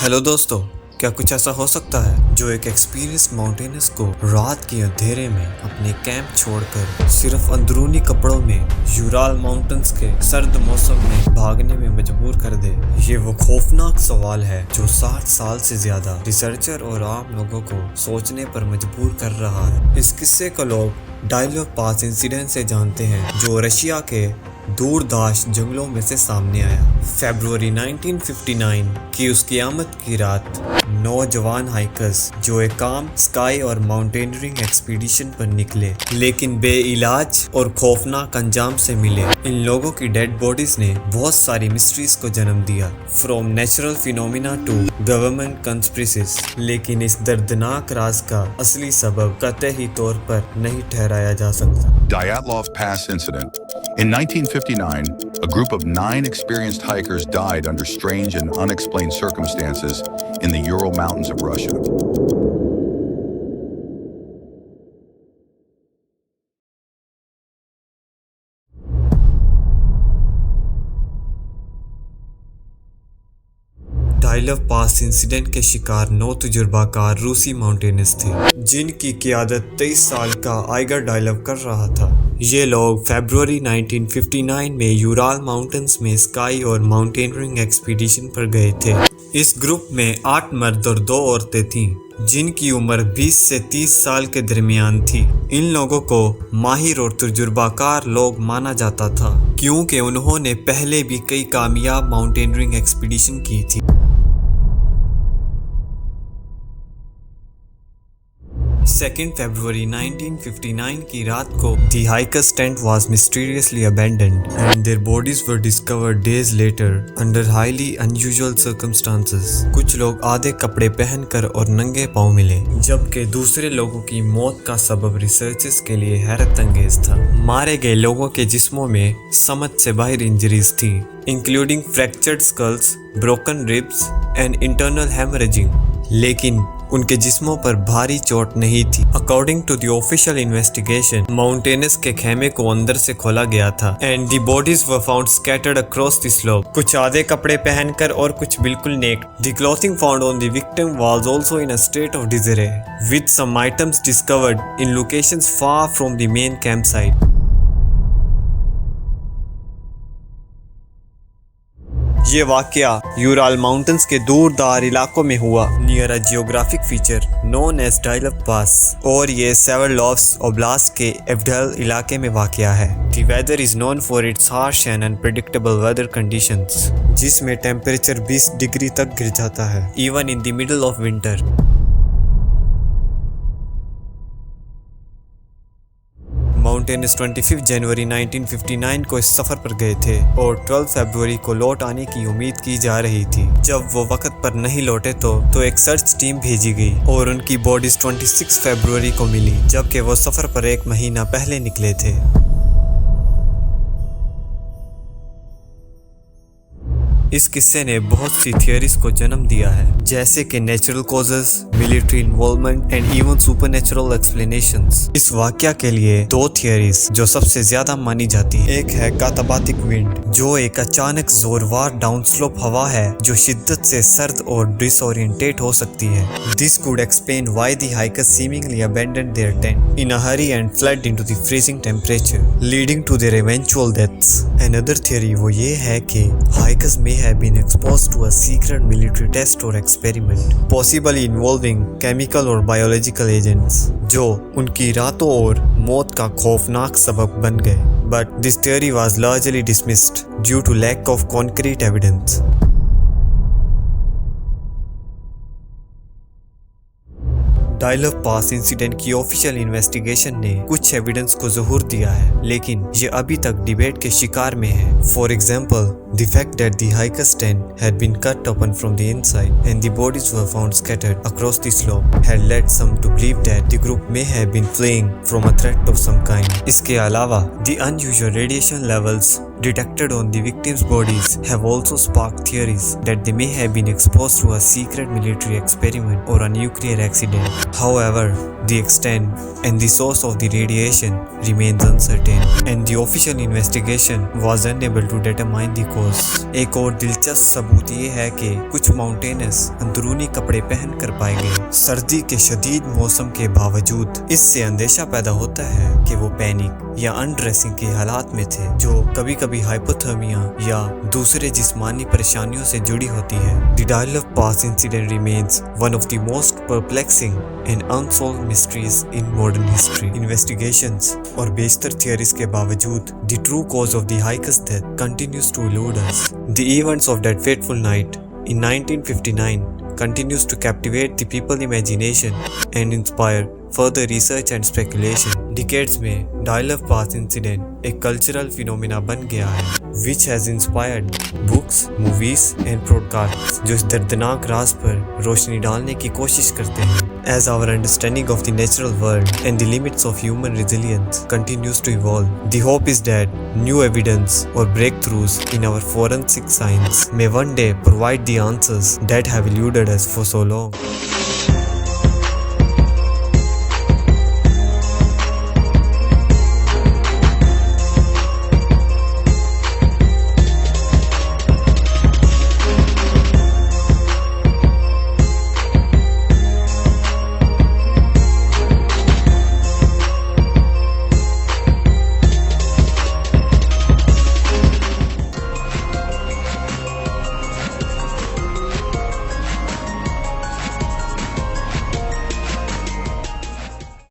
Hello दोस्तों, क्या कुछ ऐसा हो सकता है जो एक एक्सपीरियंस माउंटेनियर्स को रात के अंधेरे में अपने कैंप छोड़कर सिर्फ अंदरूनी कपड़ों में यूराल माउंटेन्स के सर्द मौसम में भागने में मजबूर कर दे? ये वो खौफनाक सवाल है जो 60 साल से ज्यादा रिसर्चर और आम लोगों को सोचने पर मजबूर कर रहा है। इस किस्से को लोग डाइलव पास इंसिडेंट से जानते हैं, जो रशिया के दूरदाश जंगलों में से सामने आया। फरवरी 1959 की उस क़यामत की रात नौजवान हाइकर्स जो एक काम स्काई और माउंटेनियरिंग एक्सपीडिशन पर निकले, लेकिन बेइलाज और खौफनाक अंजाम से मिले। इन लोगों की डेड बॉडीज ने बहुत सारी मिस्ट्रीज को जन्म दिया, from natural phenomena to government conspiracies. लेकिन इस दर्दनाक राज का असली सबब कतई तौर पर नहीं ठहराया जा सकता। Dyatlov Pass incident. In 1959, a group of 9 experienced hikers died under strange and unexplained circumstances in the Ural Mountains of Russia. Dyatlov pass incident के शिकार 9 तजुर्बाकार रूसी माउंटेनियर्स थे, जिनकी क़यादत 23 साल का आइगर डाइलव कर रहा था। ये लोग फरवरी 1959 में यूराल माउंटेन्स में स्काई और माउंटेनियरिंग एक्सपीडिशन पर गए थे। इस ग्रुप में 8 मर्द और 2 औरतें थीं, जिनकी उम्र 20 से 30 साल के दरमियान थी। इन लोगों को माहिर और तजुर्बाकार लोग माना जाता था, क्योंकि उन्होंने पहले भी कई कामयाब माउंटेनियरिंग एक्सपीडिशन की थी। 2 फरवरी 1959 की रात को the hikers tent was mysteriously abandoned and their bodies were discovered days later under highly unusual circumstances. कुछ लोग आधे कपड़े पहनकर और नंगे पांव मिले, जबकि दूसरे लोगों की मौत का सबब रिसर्चर्स के लिए हैरत अंगेज था। मारे गए लोगों के जिस्मों में समझ से बाहर इंजरीज थी, including fractured skulls, broken ribs and internal haemorrhaging, लेकिन उनके जिस्मों पर भारी चोट नहीं थी। According to the official investigation, mountaineers के खेमे को अंदर से खोला गया था and the bodies were found scattered across the slope, कुछ आधे कपड़े पहनकर और कुछ बिल्कुल naked. The clothing found on the victim was also in a state of disarray, with some items discovered in locations far from the main camp site. ये वाकया Ural mountains के दूरदार इलाकों में हुआ, near a geographic feature known as Dyatlov pass, और ये सेवरलोव्स्क oblast के एवडल इलाके में वाकया है। The weather is known for its harsh and unpredictable weather conditions, जिसमें टेम्परेचर 20 डिग्री तक गिर जाता है, even in the middle of winter. Mountaineers 25 जनवरी 1959 को इस सफर पर गए थे और 12 फरवरी को लौट आने की उम्मीद की जा रही थी। जब वो वक्त पर नहीं लौटे तो एक सर्च टीम भेजी गई और उनकी बॉडीज 26 फरवरी को मिली, जबकि वो सफर पर 1 महीना पहले निकले थे। इस किस्से ने बहुत सी थियरीज को जन्म दिया है, जैसे कि natural causes, military involvement and even supernatural explanations. इस वाकया के लिए 2 थियरीज जो सबसे ज्यादा मानी जाती है। एक है काताबातिक विंड, जो एक अचानक जोरदार डाउनस्लोप हवा है जो शिद्दत से सर्द और डिसओरिएंटेट हो सकती है। This could explain why the hikers seemingly abandoned their tent in a hurry and fled into the freezing temperature, leading to their eventual deaths. Another theory वो ये है कि हाइकर्स में have been exposed to a secret military test or experiment, possibly involving chemical or biological agents, जो उनकी रातों और मौत का खौफनाक सबब बन गए। But this theory was largely dismissed due to lack of concrete evidence. Dyatlov pass incident की ऑफिशियल इन्वेस्टिगेशन ने कुछ एविडेंस को ज़हूर दिया है, लेकिन ये अभी तक डिबेट के शिकार में है। For example, the fact that the hiker's tent had been cut open from the inside and the bodies were found scattered across the slope had led some to believe that the group may have been fleeing from a threat of some kind. इसके अलावा, the unusual radiation levels detected on the victims' bodies have also sparked theories that they may have been exposed to a secret military experiment or a nuclear accident. However, the extent and the source of the radiation remains uncertain, and the official investigation was unable to determine the cause. एक और दिलचस्प सबूत ये है कि कुछ mountaineers अंदरूनी कपड़े पहन कर पाए गए सर्दी के शदीद मौसम के बावजूद। इससे अंदेशा पैदा होता है कि वो पैनिक या अनड्रेसिंग के हालात में थे, जो कभी कभी हाइपोथर्मिया या दूसरे जिस्मानी परेशानियों से जुड़ी होती है। The Dyatlov Pass incident remains one of the most perplexing and unsolved mysteries in modern history. Investigations और बेशतर theories के बावजूद the true cause of the hiker's death continues to elude us. The events of that fateful night in 1959 continues to captivate the people's imagination and inspire further research and speculation. Decades में Dyatlov Pass incident एक cultural phenomena बन गया है, which has inspired books, movies and broadcasts जो इस दर्दनाक राज पर रोशनी डालने की कोशिश करते हैं। As our understanding of the natural world and the limits of human resilience continues to evolve, the hope is that new evidence or breakthroughs in our forensic science may one day provide the answers that have eluded us for so long.